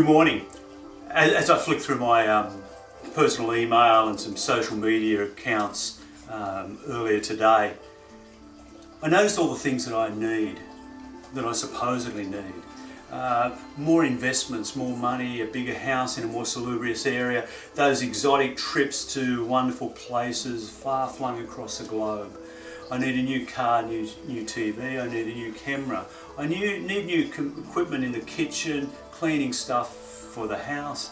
Good morning. As I flick through my personal email and some social media accounts earlier today, I noticed all the things that I need, that I supposedly need. More investments, more money, a bigger house in a more salubrious area, those exotic trips to wonderful places far flung across the globe. I need a new car, new TV, I need a new camera, I need new equipment in the kitchen, cleaning stuff for the house,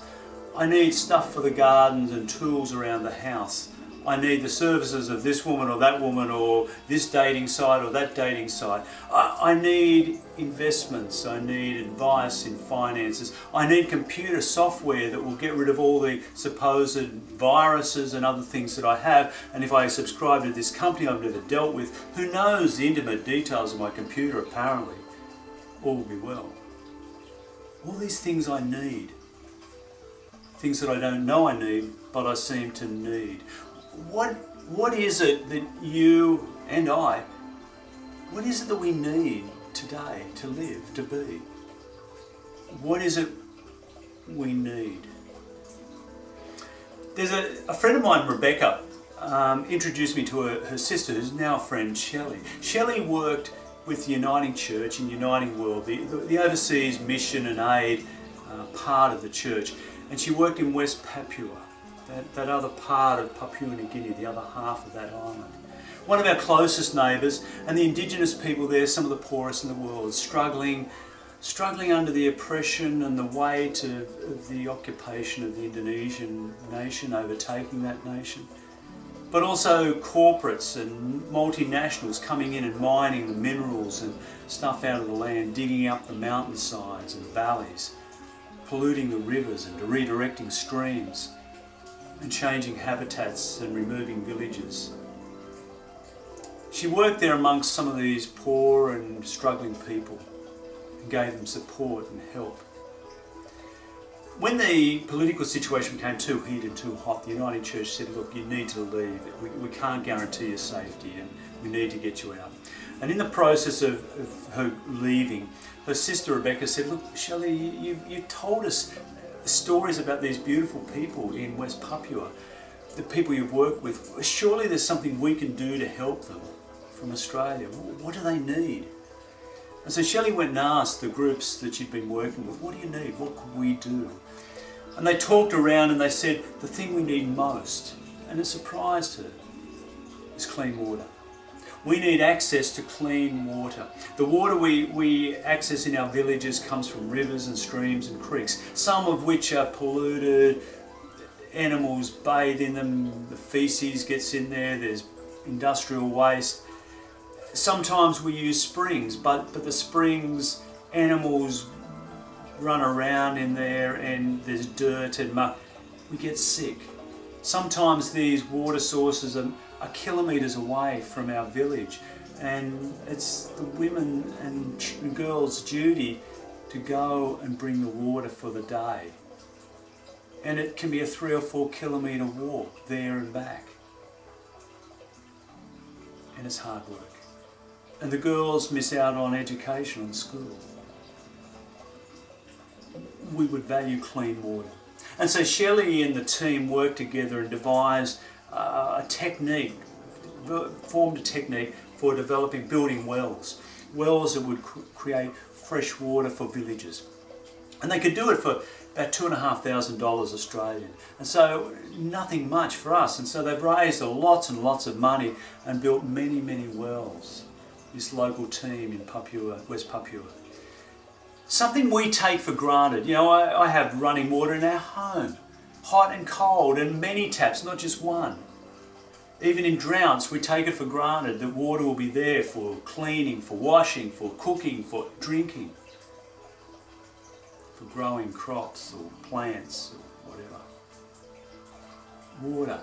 I need stuff for the gardens and tools around the house. I need the services of this woman or that woman or this dating site or that dating site. I need investments, I need advice in finances, I need computer software that will get rid of all the supposed viruses and other things that I have, and if I subscribe to this company I've never dealt with, who knows the intimate details of my computer apparently, all will be well. All these things I need, things that I don't know I need, but I seem to need. What is it that you and I, what is it that we need today to live, to be? What is it we need? There's a friend of mine, Rebecca, introduced me to her sister, who's now a friend, Shelley. Shelley worked with the Uniting Church and Uniting World, the overseas mission and aid part of the church, and she worked in West Papua. That other part of Papua New Guinea, the other half of that island. One of our closest neighbours, and the indigenous people there, some of the poorest in the world, struggling under the oppression and the weight of the occupation of the Indonesian nation, overtaking that nation. But also corporates and multinationals coming in and mining the minerals and stuff out of the land, digging up the mountainsides and valleys, polluting the rivers and redirecting streams, and changing habitats and removing villages. She worked there amongst some of these poor and struggling people and gave them support and help. When the political situation became too heated and too hot, the Uniting Church said, look, you need to leave. We can't guarantee your safety and we need to get you out. And in the process of her leaving, her sister Rebecca said, look, Shelley, you told us stories about these beautiful people in West Papua, the people you've worked with. Surely there's something we can do to help them from Australia. What do they need? And so Shelley went and asked the groups that she'd been working with, what do you need? What could we do? And they talked around and they said, the thing we need most, and it surprised her, is clean water. We need access to clean water. The water we access in our villages comes from rivers and streams and creeks, some of which are polluted, animals bathe in them, the feces gets in there, there's industrial waste. Sometimes we use springs, but the springs, animals run around in there and there's dirt and muck. We get sick. Sometimes these water sources are kilometres away from our village, and it's the women and girls' duty to go and bring the water for the day. And it can be a 3 or 4 kilometre walk there and back. And it's hard work. And the girls miss out on education and school. We would value clean water. And so Shelley and the team worked together and devised a technique, formed a technique for building wells that would create fresh water for villages. And they could do it for about $2,500 Australian. And so nothing much for us. And so they've raised lots and lots of money and built many, many wells, this local team in Papua, West Papua. Something we take for granted. You know, I have running water in our home, hot and cold, and many taps, not just one. Even in droughts, we take it for granted that water will be there for cleaning, for washing, for cooking, for drinking, for growing crops or plants or whatever. Water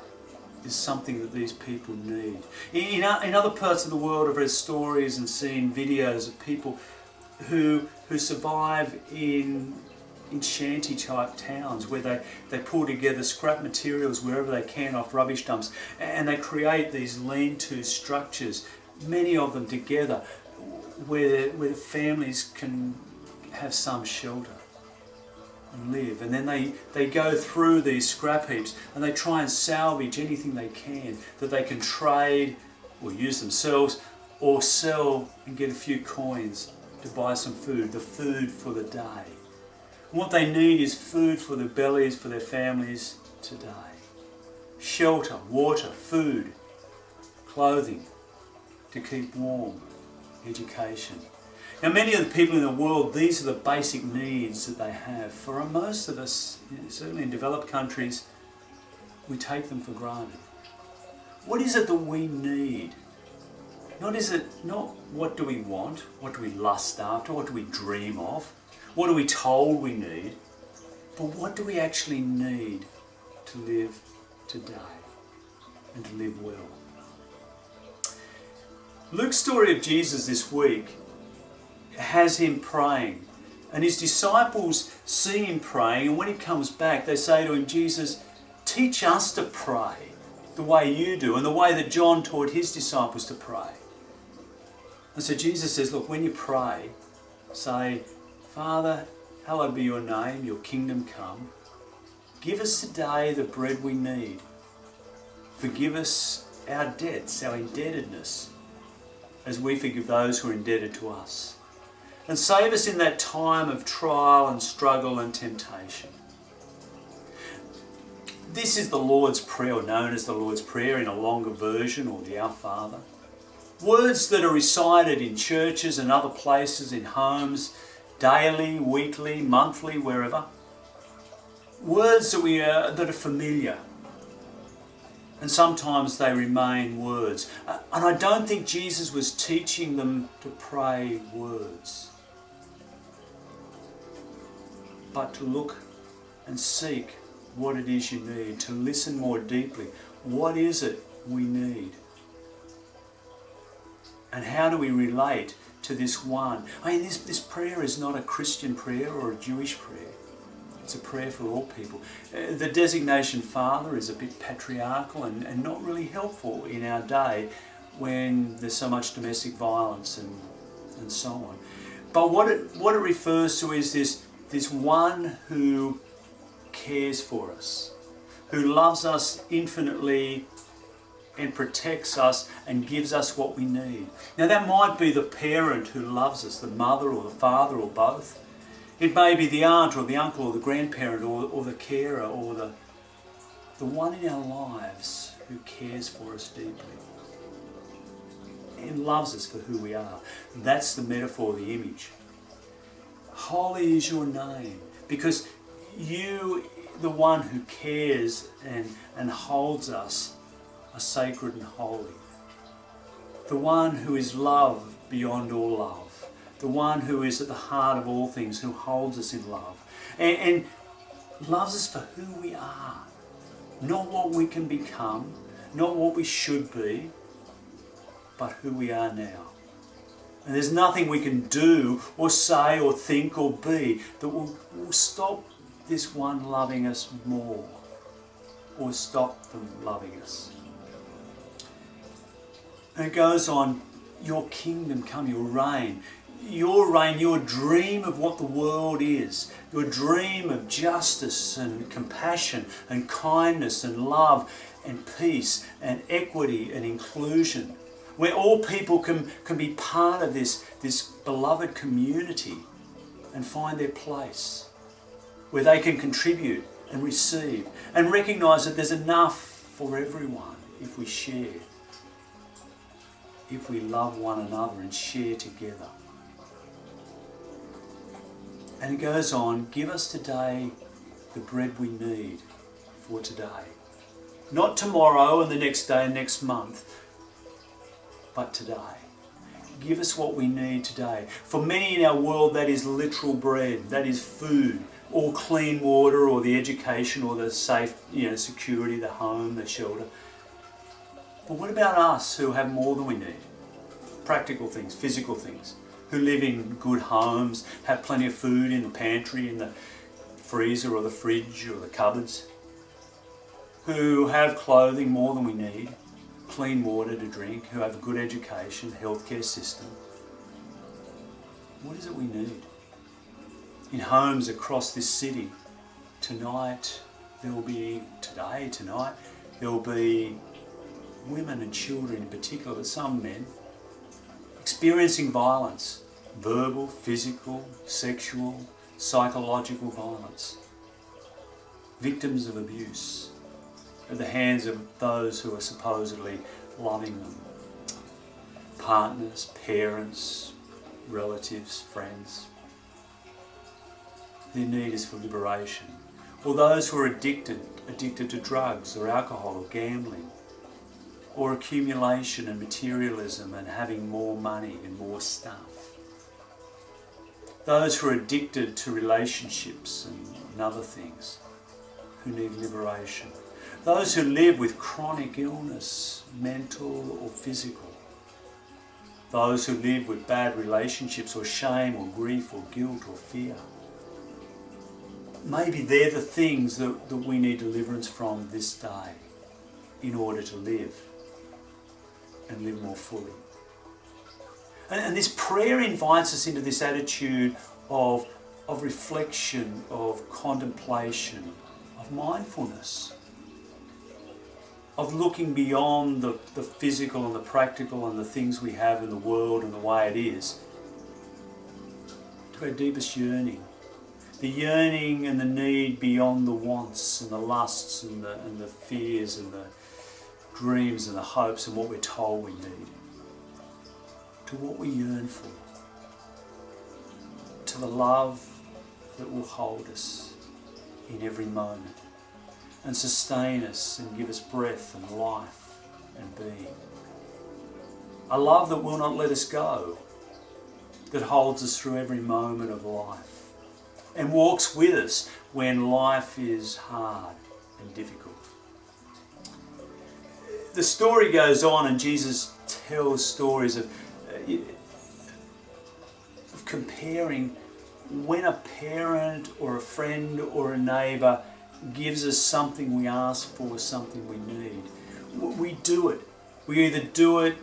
is something that these people need. In other parts of the world, I've read stories and seen videos of people who survive in shanty type towns where they pull together scrap materials wherever they can off rubbish dumps, and they create these lean-to structures, many of them together, where the families can have some shelter. and live. And then they go through these scrap heaps and they try and salvage anything they can that they can trade or use themselves or sell and get a few coins to buy some food, the food for the day. And what they need is food for their bellies, for their families today. Shelter, water, food, clothing to keep warm, education. Now, many of the people in the world, these are the basic needs that they have. For most of us, certainly in developed countries, we take them for granted. What is it that we need? Not what do we want, what do we lust after, what do we dream of, what are we told we need, but what do we actually need to live today and to live well? Luke's story of Jesus this week has him praying, and his disciples see him praying, and when he comes back they say to him, Jesus, teach us to pray the way you do and the way that John taught his disciples to pray. And so Jesus says, look, when you pray, say, Father, hallowed be your name, your kingdom come. Give us today the bread we need. Forgive us our debts, our indebtedness, as we forgive those who are indebted to us. And save us in that time of trial and struggle and temptation. This is the Lord's Prayer, or known as the Lord's Prayer in a longer version, or the Our Father. Words that are recited in churches and other places, in homes, daily, weekly, monthly, wherever. Words that are familiar. And sometimes they remain words. And I don't think Jesus was teaching them to pray words, but to look and seek what it is you need, to listen more deeply. What is it we need? And how do we relate to this one? I mean, this prayer is not a Christian prayer or a Jewish prayer. It's a prayer for all people. The designation Father is a bit patriarchal and not really helpful in our day when there's so much domestic violence and so on. But what it refers to is this one who cares for us, who loves us infinitely and protects us and gives us what we need. Now that might be the parent who loves us, the mother or the father or both. It may be the aunt or the uncle or the grandparent or the carer or the one in our lives who cares for us deeply and loves us for who we are. That's the metaphor, the image. Holy is your name, because you, the one who cares and holds us, are sacred and holy. The one who is love beyond all love. The one who is at the heart of all things, who holds us in love. And loves us for who we are. Not what we can become, not what we should be, but who we are now. And there's nothing we can do or say or think or be that will stop this one loving us more or stop them loving us. And it goes on, your kingdom come, your reign, your dream of what the world is, your dream of justice and compassion and kindness and love and peace and equity and inclusion, where all people can be part of this beloved community and find their place, where they can contribute and receive and recognise that there's enough for everyone if we share, if we love one another and share together. And it goes on, give us today the bread we need for today. Not tomorrow and the next day and next month, but today. Give us what we need today. For many in our world, that is literal bread, that is food, or clean water, or the education, or the safe, security, the home, the shelter. But what about us who have more than we need? Practical things, physical things, who live in good homes, have plenty of food in the pantry, in the freezer or the fridge or the cupboards, who have clothing more than we need, clean water to drink, who have a good education, healthcare system. What is it we need? in homes across this city. Tonight, there will be women and children in particular, but some men, experiencing violence, verbal, physical, sexual, psychological violence, victims of abuse at the hands of those who are supposedly loving them, partners, parents, relatives, friends. Their need is for liberation. Or those who are addicted to drugs or alcohol or gambling, or accumulation and materialism and having more money and more stuff. Those who are addicted to relationships and other things, who need liberation. Those who live with chronic illness, mental or physical. Those who live with bad relationships or shame or grief or guilt or fear. Maybe they're the things that we need deliverance from this day in order to live and live more fully. And this prayer invites us into this attitude of reflection, of contemplation, of mindfulness, of looking beyond the physical and the practical and the things we have in the world and the way it is, to our deepest yearning. The yearning and the need beyond the wants and the lusts and the fears and the dreams and the hopes and what we're told we need. To what we yearn for. To the love that will hold us in every moment and sustain us and give us breath and life and being. A love that will not let us go, that holds us through every moment of life and walks with us when life is hard and difficult. The story goes on, and Jesus tells stories of comparing when a parent or a friend or a neighbour gives us something we ask for, something we need. We do it. We either do it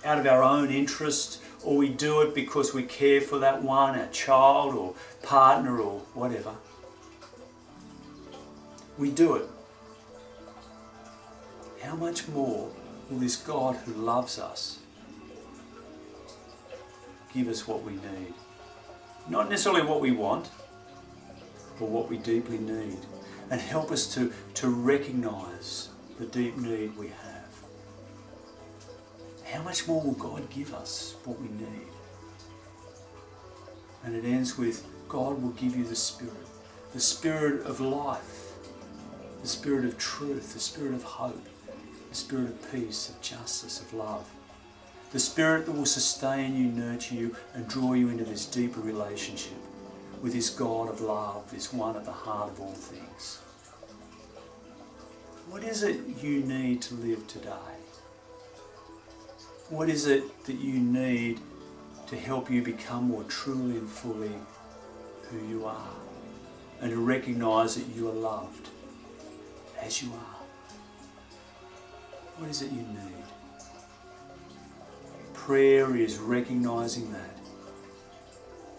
out of our own interest, or we do it because we care for that one, our child or partner or whatever. We do it. How much more will this God who loves us give us what we need? Not necessarily what we want, but what we deeply need, and help us to recognise the deep need we have. How much more will God give us what we need? And it ends with, God will give you the Spirit of life, the Spirit of truth, the Spirit of hope, the Spirit of peace, of justice, of love. The Spirit that will sustain you, nurture you, and draw you into this deeper relationship with this God of love, this one at the heart of all things. What is it you need to live today? What is it that you need to help you become more truly and fully who you are, and to recognise that you are loved as you are? What is it you need? Prayer is recognising that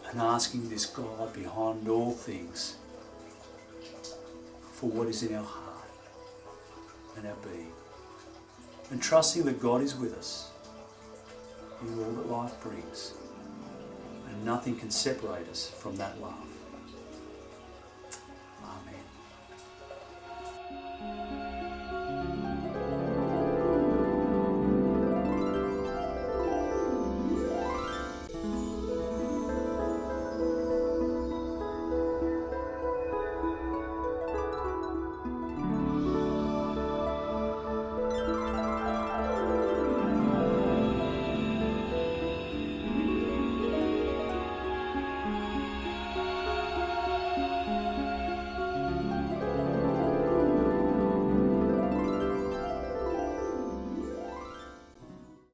and asking this God behind all things for what is in our heart and our being, and trusting that God is with us in all that life brings, and nothing can separate us from that love.